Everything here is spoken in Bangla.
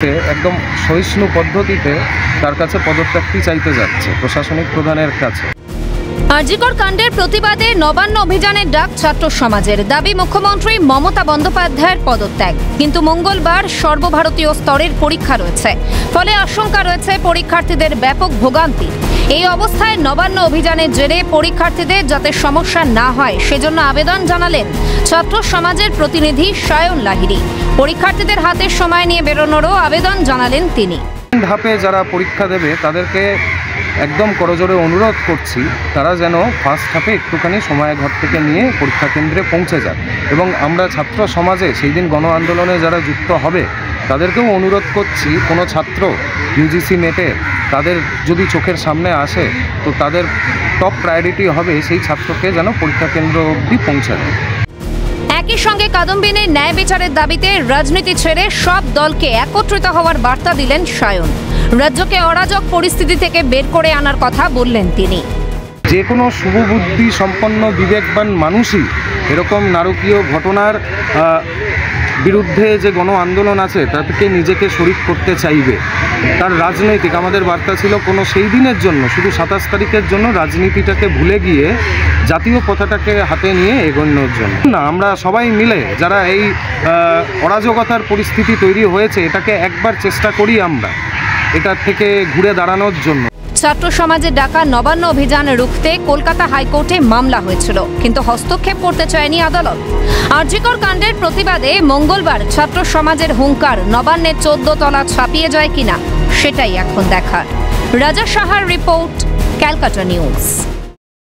একদম সহিষ্ণু পদ্ধতিতে তার কাছে পদত্যাগটি চাইতে যাচ্ছে প্রশাসনিক প্রধানের কাছে। আরজিকর কাণ্ডের প্রতিবাদে নবান্ন অভিযানের ডাক ছাত্র সমাজের, দাবি মুখ্যমন্ত্রী মমতা বন্দ্যোপাধ্যায়ের পদত্যাগ। কিন্তু মঙ্গলবার সর্বভারতীয় স্তরের পরীক্ষা রয়েছে, ফলে আশঙ্কা রয়েছে পরীক্ষার্থীদের ব্যাপক ভোগান্তি। এই অবস্থায় নবান্ন অভিযানের জেরে পরীক্ষার্থীদের যাতে সমস্যা না হয় সেজন্য আবেদন জানালেন ছাত্র সমাজের প্রতিনিধি সায়ন লাহিড়ী। পরীক্ষার্থীদের হাতে সময় নিয়ে বেরোনোরও আবেদন জানালেন তিনি। ধাপে যারা পরীক্ষা দেবে তাদেরকে একদম করজোড়ে অনুরোধ করছি তারা যেন ফার্স্ট হাফে একটুখানি সময় ঘর থেকে নিয়ে পরীক্ষা কেন্দ্রে পৌঁছে যায়, এবং আমরা ছাত্র সমাজে সেই দিন গণ আন্দোলনে যারা যুক্ত হবে তাদেরকেও অনুরোধ করছি, কোনো ছাত্র ইউজিসি নেটে তাদের যদি চোখের সামনে আসে তো তাদের টপ প্রায়োরিটি হবে সেই ছাত্রকে যেন পরীক্ষা কেন্দ্র অবধি পৌঁছায়। একই সঙ্গে কাদম্বিনীর ন্যায় বিচারের দাবিতে রাজনীতি ছেড়ে সব দলকে একত্রিত হওয়ার বার্তা দিলেন সায়ন। রাজ্যকে অরাজক পরিস্থিতি থেকে বের করে আনার কথা বললেন তিনি। যে কোনো শুভবুদ্ধি সম্পন্ন বিবেকবান মানুষই এরকম নারকীয় ঘটনার বিরুদ্ধে যে গণ আন্দোলন আছে তাকে নিজেকে শরিক করতে চাইবে। তার রাজনৈতিক আমাদের বার্তা ছিল কোনো সেই দিনের জন্য, শুধু 27 তারিখের জন্য রাজনীতিটাকে ভুলে গিয়ে জাতীয় পতাকাকে হাতে নিয়ে এগোনোর জন্য না, আমরা সবাই মিলে যারা এই অরাজকতার পরিস্থিতি তৈরি হয়েছে এটাকে একবার চেষ্টা করি আমরা এটার থেকে ঘুরে দাঁড়ানোর জন্য। ছাত্র সমাজের ডাকা নবান্ন অভিযান রুখতে কলকাতা হাইকোর্টে মামলা হয়েছিল, কিন্তু হস্তক্ষেপ করতে চায়নি আদালত। আরজিকর কাণ্ডের প্রতিবাদে মঙ্গলবার ছাত্র সমাজের হুঙ্কার নবান্নের 14 তলা ছাপিয়ে যায় কিনা সেটাই এখন দেখার। রাজা সাহার রিপোর্ট, ক্যালকাটা নিউজ।